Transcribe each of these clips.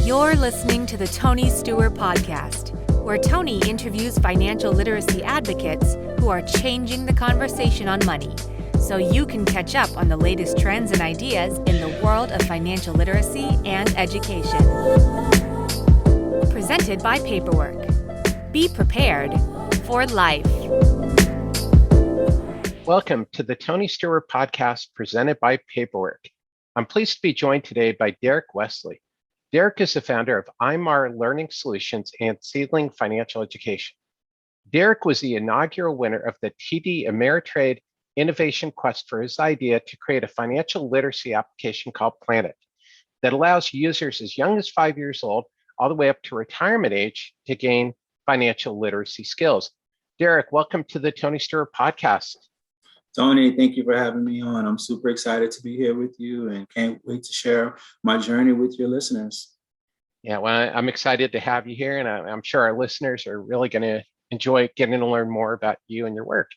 You're listening to the Tony Steuer Podcast, where Tony interviews financial literacy advocates who are changing the conversation on money, so you can catch up on the latest trends and ideas in the world of financial literacy and education. Presented by Paperwork. Be prepared for life. Welcome to the Tony Steuer Podcast presented by Paperwork. I'm pleased to be joined today by Derrick Wesley. Derrick is the founder of iMar Learning Solutions and Seedling Financial Education. Derrick was the inaugural winner of the TD Ameritrade Innovation Quest for his idea to create a financial literacy application called Planet that allows users as young as 5 years old all the way up to retirement age to gain financial literacy skills. Derrick, welcome to the Tony Steuer Podcast. Tony, thank you for having me on. I'm super excited to be here with you and can't wait to share my journey with your listeners. Yeah, well, I'm excited to have you here, and I'm sure our listeners are really going to enjoy getting to learn more about you and your work.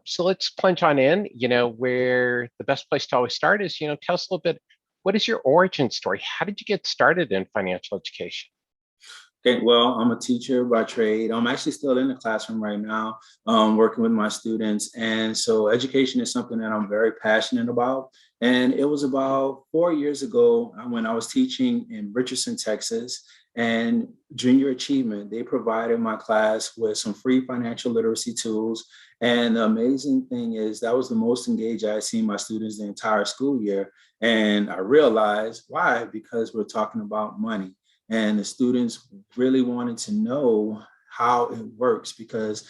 So let's plunge on in, where the best place to always start is, tell us a little bit, what is your origin story? How did you get started in financial education? Okay, well, I'm a teacher by trade. I'm actually still in the classroom right now, working with my students. And so education is something that I'm very passionate about. And it was about 4 years ago when I was teaching in Richardson, Texas, and Junior Achievement. They provided my class with some free financial literacy tools. And the amazing thing is that was the most engaged I had seen my students the entire school year. And I realized why, because we're talking about money. And the students really wanted to know how it works because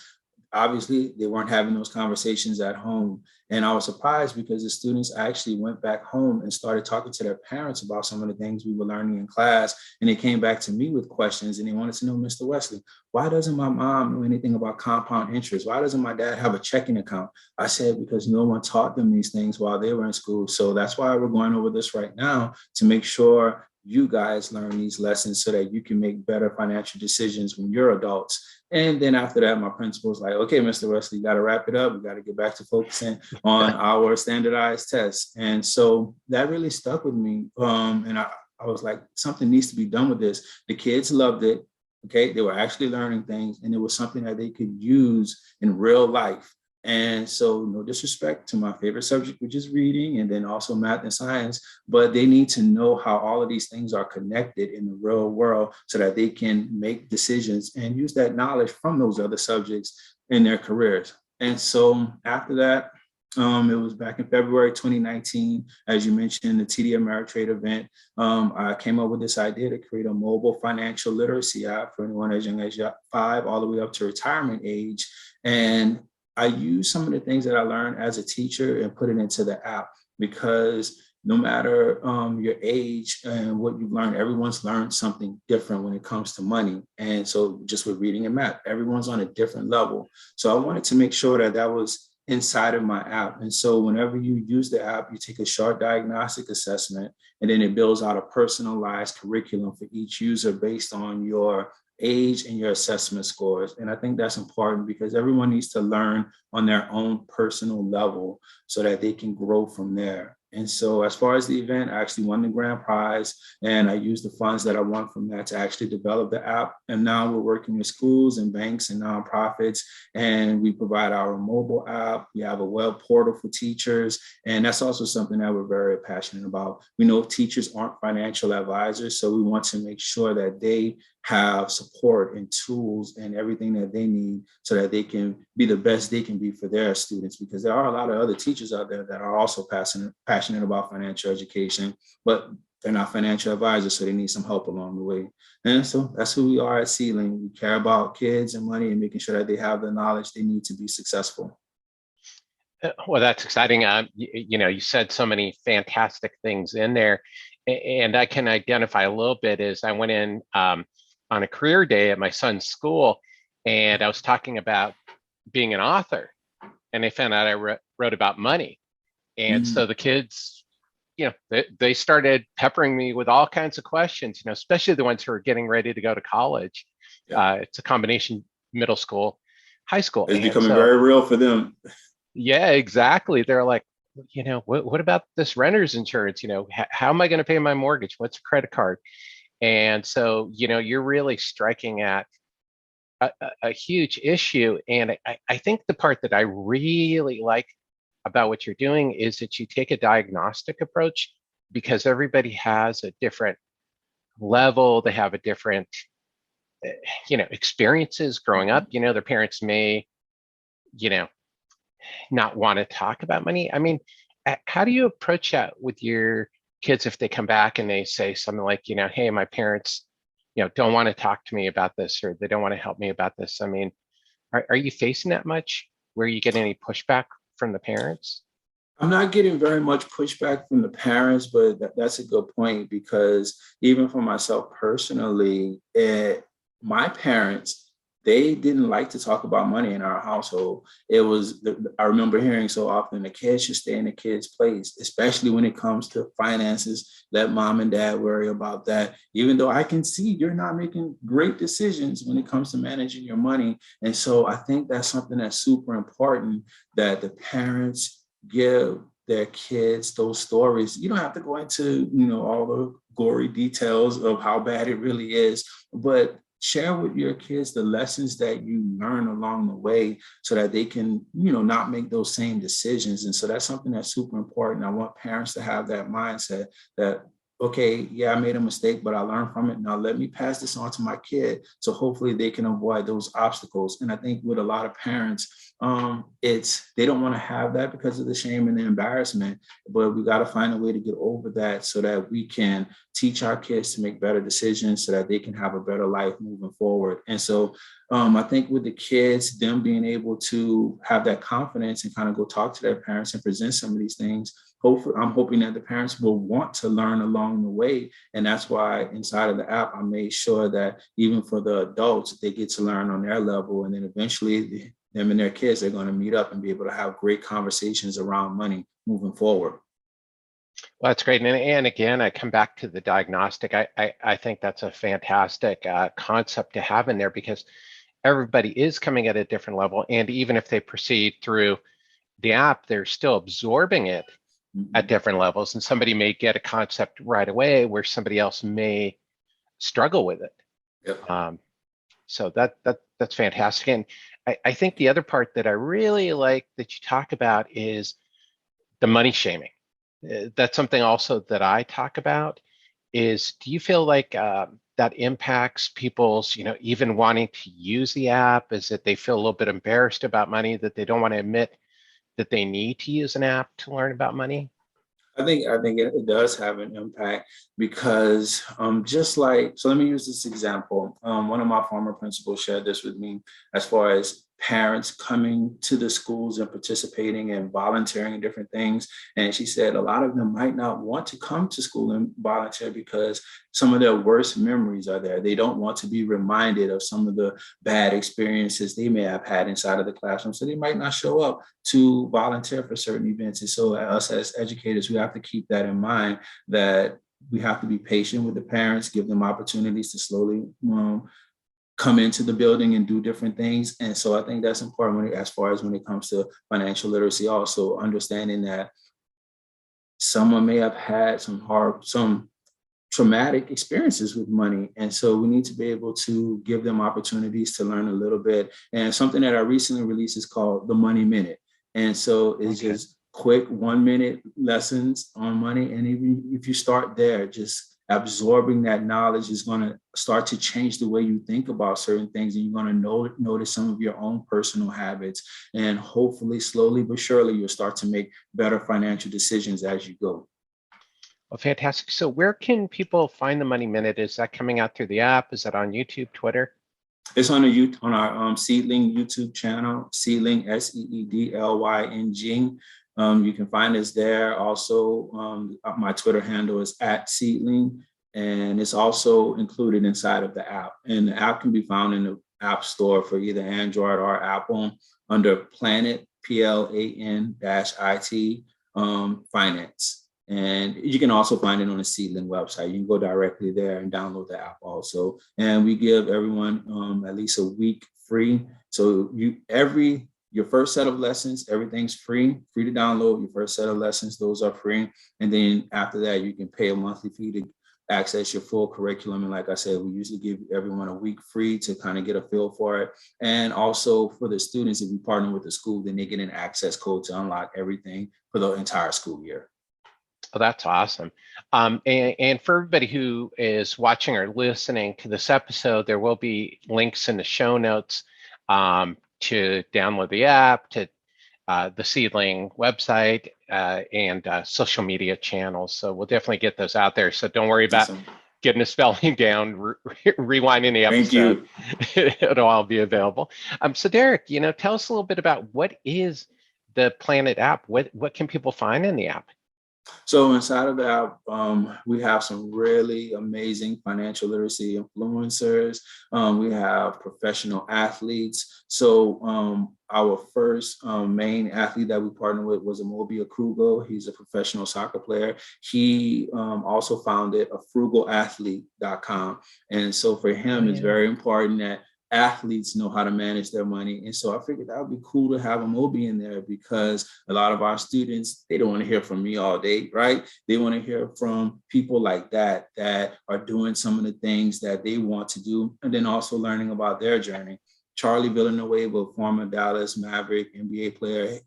obviously they weren't having those conversations at home. And I was surprised because the students actually went back home and started talking to their parents about some of the things we were learning in class. And they came back to me with questions and they wanted to know, Mr. Wesley, why doesn't my mom know anything about compound interest? Why doesn't my dad have a checking account? I said, because no one taught them these things while they were in school. So that's why we're going over this right now to make sure you guys learn these lessons so that you can make better financial decisions when you're adults. And then after that, my principal was like, okay, Mr. Wesley, you got to wrap it up. We got to get back to focusing on our standardized tests. And so that really stuck with me. And I was like, something needs to be done with this. The kids loved it. Okay, they were actually learning things and it was something that they could use in real life. And so no disrespect to my favorite subject, which is reading, and then also math and science, but they need to know how all of these things are connected in the real world so that they can make decisions and use that knowledge from those other subjects in their careers. And so after that, it was back in February 2019, as you mentioned, the TD Ameritrade event. I came up with this idea to create a mobile financial literacy app for anyone as young as 5 all the way up to retirement age. And I use some of the things that I learned as a teacher and put it into the app because no matter your age and what you've learned, everyone's learned something different when it comes to money. And so just with reading and math, everyone's on a different level. So I wanted to make sure that that was inside of my app. And so whenever you use the app, you take a short diagnostic assessment, and then it builds out a personalized curriculum for each user based on your age and your assessment scores. And I think that's important because everyone needs to learn on their own personal level so that they can grow from there. And so as far as the event, I actually won the grand prize and I used the funds that I won from that to actually develop the app. And now we're working with schools and banks and nonprofits, and we provide our mobile app. We have a web portal for teachers. And that's also something that we're very passionate about. We know teachers aren't financial advisors, so we want to make sure that they have support and tools and everything that they need so that they can be the best they can be for their students, because there are a lot of other teachers out there that are also passionate about financial education, but they're not financial advisors, so they need some help along the way. And so that's who we are at Seedling. We care about kids and money and making sure that they have the knowledge they need to be successful. Well, that's exciting. You said so many fantastic things in there, and I can identify a little bit as I went in on a career day at my son's school, and I was talking about being an author, and they found out I wrote about money. And so the kids, they started peppering me with all kinds of questions, especially the ones who are getting ready to go to college. Yeah. It's a combination middle school, high school. It's becoming very real for them. Yeah, exactly. They're like, what about this renter's insurance? How am I going to pay my mortgage? What's a credit card? And so, you're really striking at a huge issue. And I think the part that I really like about what you're doing is that you take a diagnostic approach, because everybody has a different level, they have a different, experiences growing up. Their parents may, you know, not want to talk about money. I mean, how do you approach that with your kids if they come back and they say something like, hey, my parents, don't want to talk to me about this, or they don't want to help me about this? I mean, are you facing that much where you get any pushback from the parents? I'm not getting very much pushback from the parents, but that's a good point, because even for myself personally, my parents, they didn't like to talk about money in our household. I remember hearing so often, the kids should stay in the kids' place, especially when it comes to finances. Let mom and dad worry about that, even though I can see you're not making great decisions when it comes to managing your money. And so I think that's something that's super important, that the parents give their kids those stories. You don't have to go into, all the gory details of how bad it really is, but share with your kids the lessons that you learn along the way, so that they can, not make those same decisions. And so that's something that's super important. I want parents to have that mindset that, okay, yeah, I made a mistake, but I learned from it. Now let me pass this on to my kid, so hopefully they can avoid those obstacles. And I think with a lot of parents, they don't want to have that because of the shame and the embarrassment, but we got to find a way to get over that, so that we can teach our kids to make better decisions, so that they can have a better life moving forward. And so I think with the kids, them being able to have that confidence and kind of go talk to their parents and present some of these things, hopefully, I'm hoping that the parents will want to learn along the way. And that's why inside of the app, I made sure that even for the adults, they get to learn on their level. And then eventually them and their kids are going to meet up and be able to have great conversations around money moving forward. Well, that's great. And again, I come back to the diagnostic. I think that's a fantastic concept to have in there, because everybody is coming at a different level. And even if they proceed through the app, they're still absorbing it at different levels. And somebody may get a concept right away where somebody else may struggle with it. Yep. So that's fantastic. And I think the other part that I really like that you talk about is the money shaming. That's something also that I talk about. Is, do you feel like that impacts people's, even wanting to use the app? Is that they feel a little bit embarrassed about money, that they don't want to admit that they need to use an app to learn about money? I think it does have an impact, because so let me use this example. One of my former principals shared this with me, as far as parents coming to the schools and participating and volunteering in different things. And she said a lot of them might not want to come to school and volunteer because some of their worst memories are there. They don't want to be reminded of some of the bad experiences they may have had inside of the classroom. So they might not show up to volunteer for certain events. And so us as educators, we have to keep that in mind, that we have to be patient with the parents, give them opportunities to slowly come into the building and do different things. And so I think that's important as far as when it comes to financial literacy, also understanding that someone may have had some traumatic experiences with money. And so we need to be able to give them opportunities to learn a little bit. And something that I recently released is called the Money Minute. And so it's just quick 1 minute lessons on money. And even if you start there, just absorbing that knowledge is going to start to change the way you think about certain things. And you're going to notice some of your own personal habits. And hopefully, slowly but surely, you'll start to make better financial decisions as you go. Well, fantastic. So where can people find the Money Minute? Is that coming out through the app? Is that on YouTube, Twitter? It's on our Seedling YouTube channel, Seedling, SEEDLYNG. You can find us there. Also, my Twitter handle is @Seedling, and it's also included inside of the app. And the app can be found in the App Store for either Android or Apple under Planet, PLAN-IT, Finance. And you can also find it on the Seedling website. You can go directly there and download the app also. And we give everyone at least a week free. So your first set of lessons, everything's free to download. Your first set of lessons, those are free. And then after that, you can pay a monthly fee to access your full curriculum. And like I said, we usually give everyone a week free to kind of get a feel for it. And also for the students, if we partner with the school, then they get an access code to unlock everything for the entire school year. Oh, that's awesome. And for everybody who is watching or listening to this episode, there will be links in the show notes to download the app, to the Seedling website, and social media channels. So we'll definitely get those out there. So don't worry about getting the spelling down, rewinding the episode. Thank you. It'll all be available. So Derrick, tell us a little bit about what is the Planet app? What can people find in the app? So inside of the app, we have some really amazing financial literacy influencers. We have professional athletes. So our first main athlete that we partnered with was Amobia Krugo. He's a professional soccer player. He also founded a frugalathlete.com. And so for him, it's very important that athletes know how to manage their money. And so I figured that would be cool to have a Moby in there, because a lot of our students, they don't want to hear from me all day, right? They want to hear from people like that are doing some of the things that they want to do, and then also learning about their journey. Charlie Villanueva, former Dallas Maverick NBA player,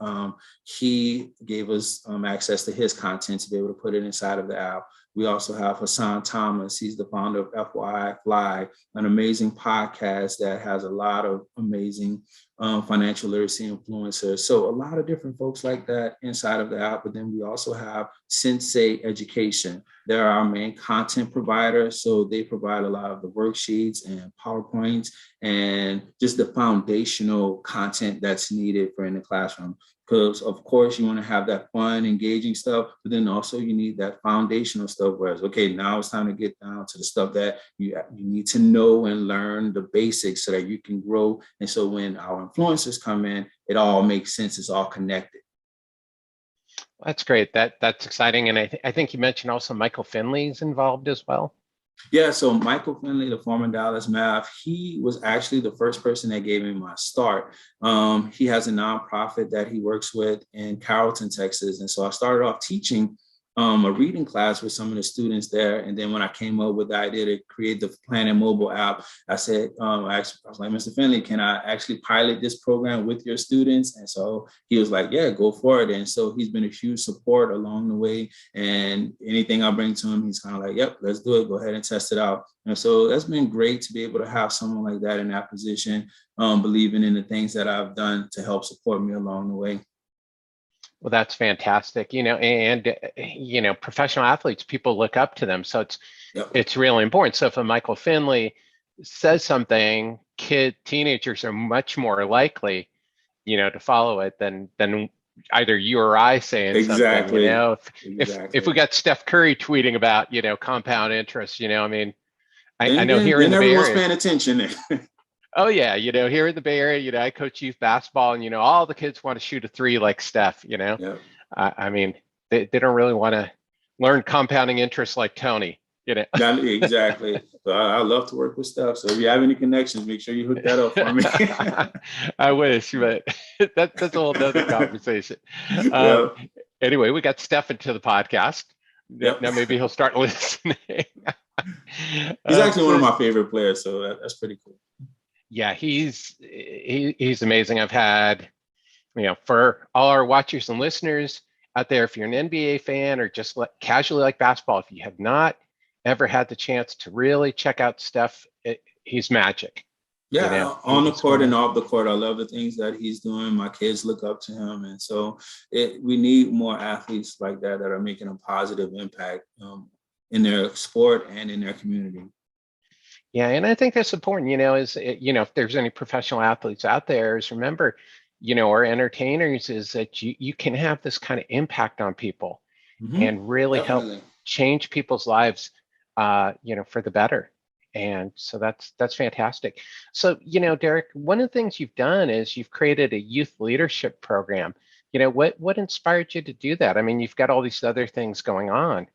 he gave us access to his content to be able to put it inside of the app. We also have Hassan Thomas. He's the founder of FYI Fly, an amazing podcast that has a lot of amazing financial literacy influencers. So a lot of different folks like that inside of the app. But then we also have Sensei Education. They're our main content provider. So they provide a lot of the worksheets and PowerPoints and just the foundational content that's needed for in the classroom. Because, of course, you want to have that fun, engaging stuff, but then also you need that foundational stuff, whereas, okay, now it's time to get down to the stuff that you need to know and learn the basics so that you can grow. And so when our influencers come in, it all makes sense. It's all connected. That's great. That's exciting. And I think you mentioned also Michael Finley's involved as well. Yeah, so Michael Finley, the former Dallas Mav, he was actually the first person that gave me my start. He has a nonprofit that he works with in Carrollton, Texas. And so I started off teaching a reading class with some of the students there. And then when I came up with the idea to create the Planet mobile app, I said, I was like, Mr. Finley, can I actually pilot this program with your students? And so he was like, yeah, go for it. And so he's been a huge support along the way. And anything I bring to him, he's kind of like, yep, let's do it. Go ahead and test it out. And so that's been great to be able to have someone like that in that position, believing in the things that I've done to help support me along the way. Well, that's fantastic, and professional athletes, people look up to them. So it's really important. So if a Michael Finley says something, teenagers are much more likely, to follow it than either you or I saying something, If we got Steph Curry tweeting about, compound interest, I know here in the Bay Area, everyone's paying attention. Oh yeah, here in the Bay Area, I coach youth basketball, and all the kids want to shoot a three like Steph. They don't really want to learn compounding interest like Tony. Exactly. So I love to work with Steph. So if you have any connections, make sure you hook that up for me. I wish, but that's a whole other conversation. Anyway, we got Steph into the podcast. Now maybe he'll start listening. He's actually one of my favorite players, so that's pretty cool. Yeah, he's amazing. I've had, for all our watchers and listeners out there, if you're an NBA fan or just casually like basketball, if you have not ever had the chance to really check out Steph, he's magic. Yeah, on the court and off the court, I love the things that he's doing. My kids look up to him. And so we need more athletes like that are making a positive impact in their sport and in their community. Yeah, and I think that's important, if there's any professional athletes out there, is remember, or entertainers, is that you can have this kind of impact on people and really help change people's lives, for the better. And so that's fantastic. So, Derrick, one of the things you've done is you've created a youth leadership program. What inspired you to do that? I mean, you've got all these other things going on.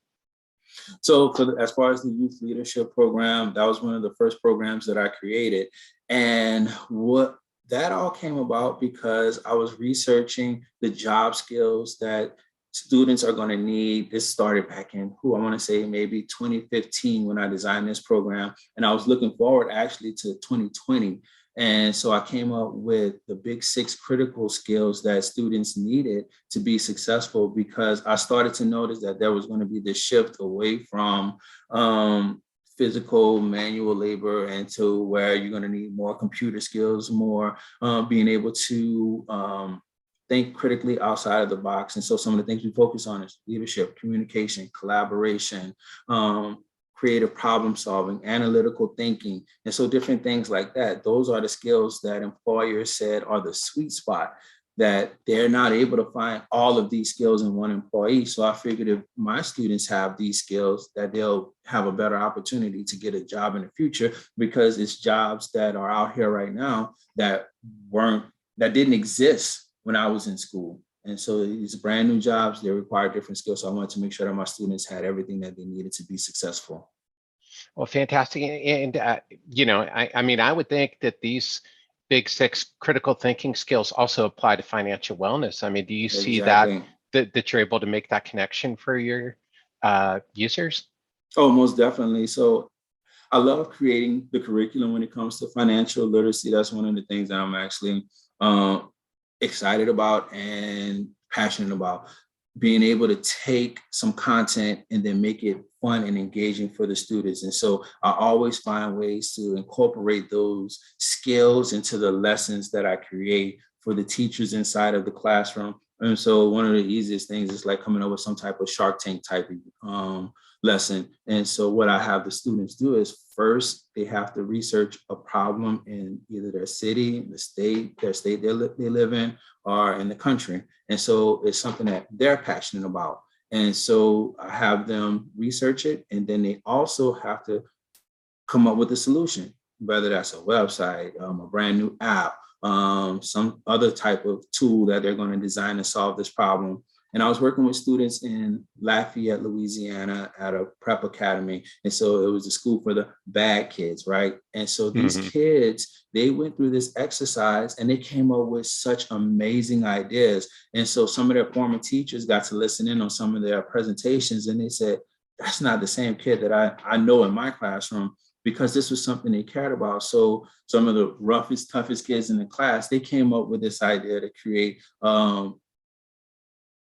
So as far as the youth leadership program, that was one of the first programs that I created. And what that all came about because I was researching the job skills that students are going to need, this started back in, I want to say maybe 2015 when I designed this program. And I was looking forward actually to 2020. And so I came up with the big 6 critical skills that students needed to be successful, because I started to notice that there was going to be this shift away from physical manual labor and to where you're going to need more computer skills, more being able to think critically outside of the box. And so some of the things we focus on is leadership, communication, collaboration, creative problem solving, analytical thinking. And so different things like that. Those are the skills that employers said are the sweet spot, that they're not able to find all of these skills in one employee. So I figured if my students have these skills, that they'll have a better opportunity to get a job in the future, because it's jobs that are out here right now that didn't exist when I was in school. And so these brand new jobs, they require different skills. So I wanted to make sure that my students had everything that they needed to be successful. Well, fantastic. And, I mean, I would think that these big 6 critical thinking skills also apply to financial wellness. I mean, do you see that you're able to make that connection for your users? Oh, most definitely. So I love creating the curriculum when it comes to financial literacy. That's one of the things that I'm actually excited about and passionate about, being able to take some content and then make it fun and engaging for the students. And so I always find ways to incorporate those skills into the lessons that I create for the teachers inside of the classroom. And so one of the easiest things is like coming up with some type of Shark Tank type lesson. And so what I have the students do is, first, they have to research a problem in either their city, their state they live in, or in the country. And so it's something that they're passionate about. And so I have them research it, and then they also have to come up with a solution, whether that's a website, a brand new app, some other type of tool that they're going to design to solve this problem. And I was working with students in Lafayette, Louisiana at a prep academy. And so it was a school for the bad kids, right? And so these kids, they went through this exercise and they came up with such amazing ideas. And so some of their former teachers got to listen in on some of their presentations, and they said, that's not the same kid that I know in my classroom, because this was something they cared about. So some of the roughest, toughest kids in the class, they came up with this idea to create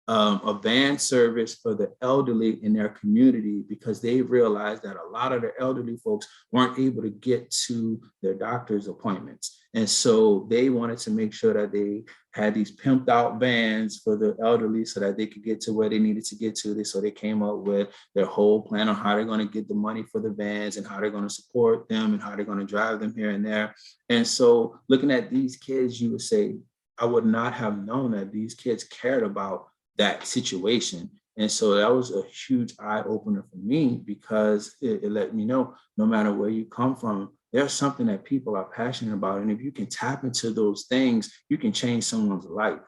a van service for the elderly in their community, because they realized that a lot of the elderly folks weren't able to get to their doctor's appointments. And so they wanted to make sure that they had these pimped out vans for the elderly so that they could get to where they needed to get to. So they came up with their whole plan on how they're going to get the money for the vans and how they're going to support them and how they're going to drive them here and there. And so looking at these kids, you would say, I would not have known that these kids cared about that situation. And so that was a huge eye opener for me, because it let me know, no matter where you come from, there's something that people are passionate about. And if you can tap into those things, you can change someone's life.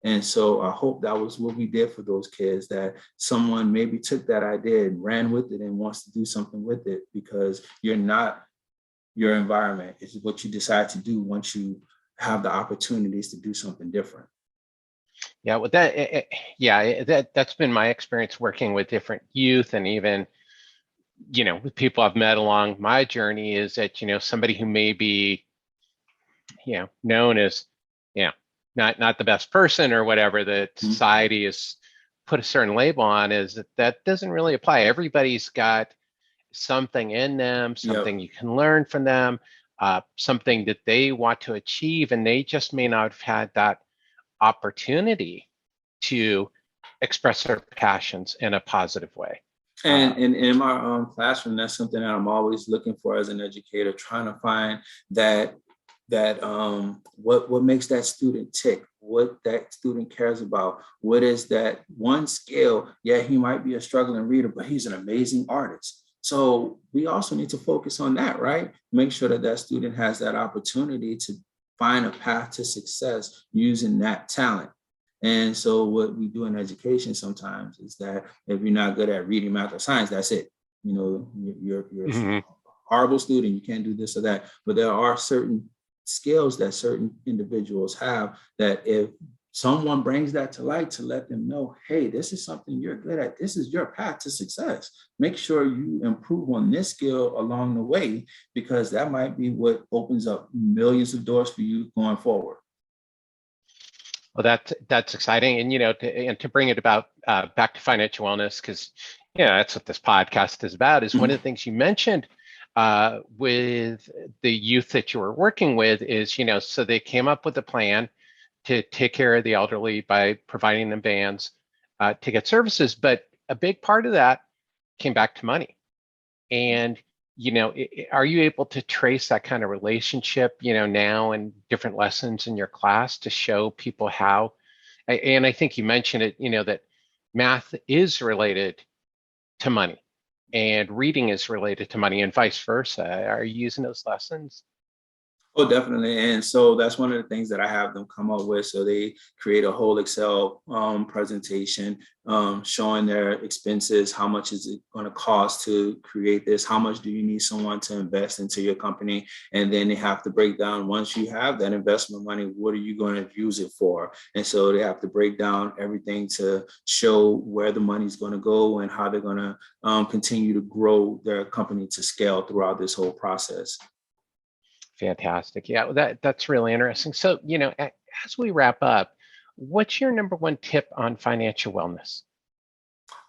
And so I hope that was what we did for those kids, that someone maybe took that idea and ran with it and wants to do something with it, because you're not your environment. It's what you decide to do once you have the opportunities to do something different. Yeah, well, that's been my experience working with different youth, and even, with people I've met along my journey, is that, somebody who may be, known as, not the best person or whatever that society has put a certain label on, is that doesn't really apply. Everybody's got something in them, something you can learn from them, something that they want to achieve, and they just may not have had that opportunity to express their passions in a positive way. And in my classroom, that's something that I'm always looking for as an educator, trying to find that what makes that student tick, what that student cares about, what is that one skill. Yeah, he might be a struggling reader, but he's an amazing artist. So we also need to focus on that, right? Make sure that student has that opportunity to find a path to success using that talent. And so what we do in education sometimes is that if you're not good at reading, math, or science, that's it. You're a horrible student. You can't do this or that. But there are certain skills that certain individuals have that if someone brings that to light to let them know, hey, this is something you're good at. This is your path to success. Make sure you improve on this skill along the way, because that might be what opens up millions of doors for you going forward. Well, that's exciting, and to bring it about back to financial wellness, because that's what this podcast is about. Is one of the things you mentioned with the youth that you were working with is so they came up with a plan to take care of the elderly by providing them vans to get services, but a big part of that came back to money. And are you able to trace that kind of relationship, now in different lessons in your class to show people how? And I think you mentioned it, that math is related to money and reading is related to money and vice versa. Are you using those lessons? Oh, definitely. And so that's one of the things that I have them come up with. So they create a whole Excel presentation showing their expenses. How much is it going to cost to create this? How much do you need someone to invest into your company? And then they have to break down, once you have that investment money, what are you going to use it for? And so they have to break down everything to show where the money is going to go and how they're going to continue to grow their company to scale throughout this whole process. Fantastic. Yeah, that's really interesting. So, as we wrap up, what's your number one tip on financial wellness?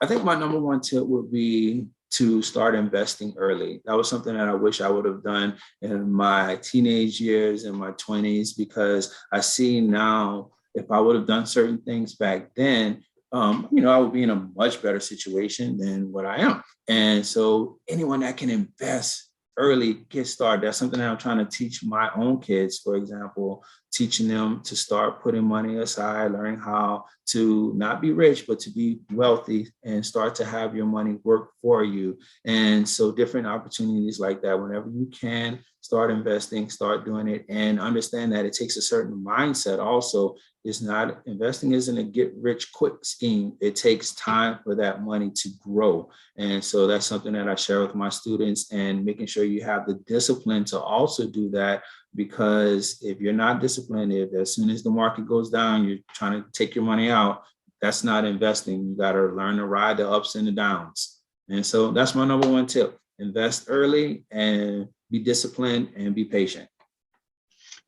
I think my number one tip would be to start investing early. That was something that I wish I would have done in my teenage years and my 20s, because I see now if I would have done certain things back then, I would be in a much better situation than what I am. And so anyone that can invest early, get started. That's something that I'm trying to teach my own kids, for example, teaching them to start putting money aside, learning how to not be rich, but to be wealthy and start to have your money work for you. And so different opportunities like that, whenever you can, start investing, start doing it, and understand that it takes a certain mindset also. Investing isn't a get rich quick scheme. It takes time for that money to grow. And so that's something that I share with my students, and making sure you have the discipline to also do that. Because if you're not disciplined, if as soon as the market goes down, you're trying to take your money out, that's not investing. You got to learn to ride the ups and the downs. And so that's my number one tip. Invest early and be disciplined and be patient.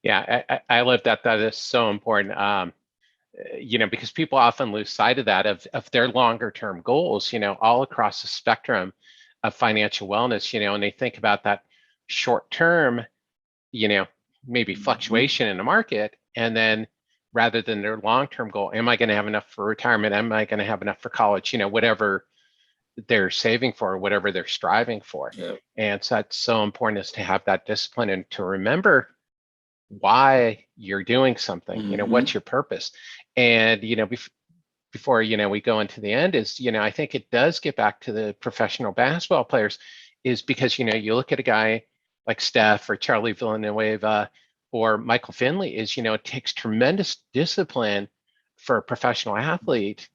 Yeah, I love that. That is so important. Because people often lose sight of that, of their longer term goals, all across the spectrum of financial wellness, and they think about that short term, maybe fluctuation in the market. And then rather than their long term goal, am I going to have enough for retirement? Am I going to have enough for college? Whatever they're saving for, whatever they're striving for. Yeah. And so that's so important, is to have that discipline and to remember why you're doing something, what's your purpose. And, before, we go into the end is, I think it does get back to the professional basketball players, is because, you look at a guy like Steph or Charlie Villanueva or Michael Finley, is, it takes tremendous discipline for a professional athlete,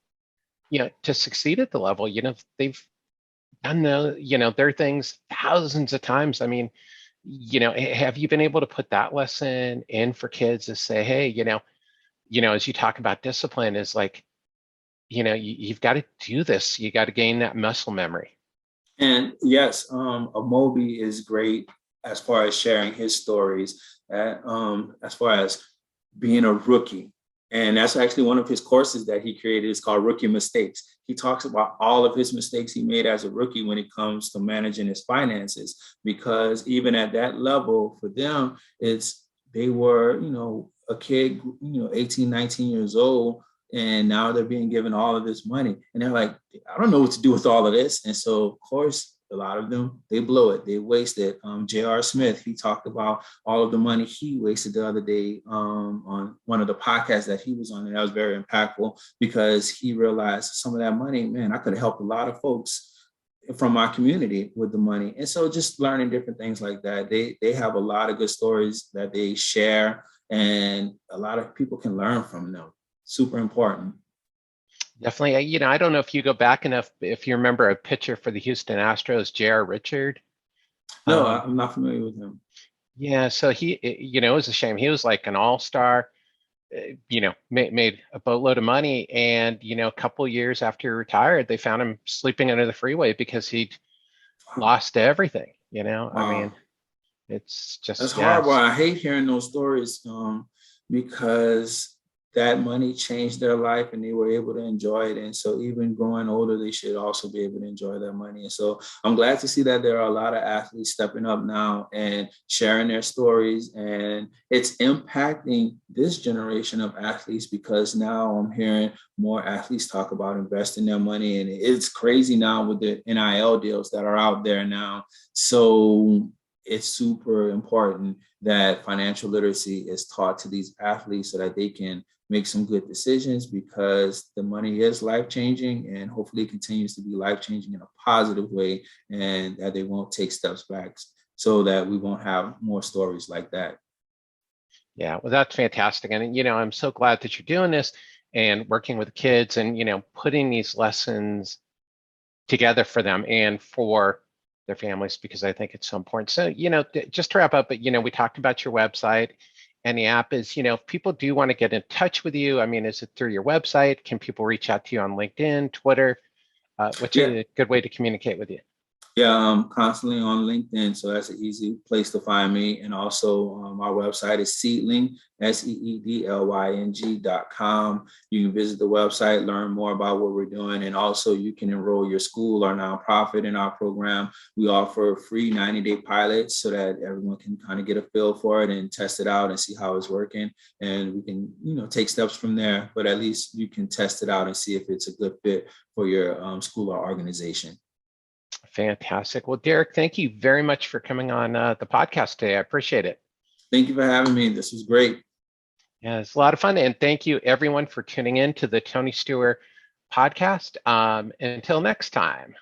to succeed at the level. They've done their things thousands of times. I mean, have you been able to put that lesson in for kids to say, hey, as you talk about discipline, is like, you've got to do this. You got to gain that muscle memory. And yes, Amobi is great as far as sharing his stories, as far as being a rookie. And that's actually one of his courses that he created. It's called Rookie Mistakes. He talks about all of his mistakes he made as a rookie when it comes to managing his finances, because even at that level for them, they were, a kid, 18, 19 years old, and now they're being given all of this money. And they're like, I don't know what to do with all of this. And so, of course, a lot of them, they blow it, they waste it. J.R. Smith, he talked about all of the money he wasted the other day on one of the podcasts that he was on. And that was very impactful, because he realized some of that money, man, I could have helped a lot of folks from my community with the money. And so just learning different things like that. They have a lot of good stories that they share, and a lot of people can learn from them. Super important. Definitely. I don't know if you go back enough, if you remember a pitcher for the Houston Astros, J.R. Richard. No, I'm not familiar with him. Yeah. So he, it was a shame. He was like an all-star, made a boatload of money. And, a couple of years after he retired, they found him sleeping under the freeway because he'd lost everything, I mean, Wow. it's That's just, horrible. yes. I hate hearing those stories because that money changed their life and they were able to enjoy it. And so even growing older, they should also be able to enjoy that money. And so I'm glad to see that there are a lot of athletes stepping up now and sharing their stories. And it's impacting this generation of athletes because now I'm hearing more athletes talk about investing their money. And it's crazy now with the NIL deals that are out there now. So it's super important that financial literacy is taught to these athletes so that they can make some good decisions because the money is life-changing and hopefully it continues to be life-changing in a positive way and that they won't take steps back so that we won't have more stories like that. Yeah, well, that's fantastic. And, I'm so glad that you're doing this and working with kids and, putting these lessons together for them and for their families, because I think it's so important. So, just to wrap up, but, we talked about your website and the app is, if people do want to get in touch with you, I mean, is it through your website? Can people reach out to you on LinkedIn, Twitter? What's Yeah. a good way to communicate with you? Yeah, I'm constantly on LinkedIn, so that's an easy place to find me. And also, our website is Seedling, SEEDLYNG.com. You can visit the website, learn more about what we're doing, and also you can enroll your school or nonprofit in our program. We offer free 90-day pilots so that everyone can kind of get a feel for it and test it out and see how it's working. And we can, take steps from there, but at least you can test it out and see if it's a good fit for your school or organization. Fantastic. Well, Derrick, thank you very much for coming on the podcast today. I appreciate it. Thank you for having me. This was great. Yeah, it's a lot of fun. And thank you, everyone, for tuning in to the Tony Steuer podcast. Until next time.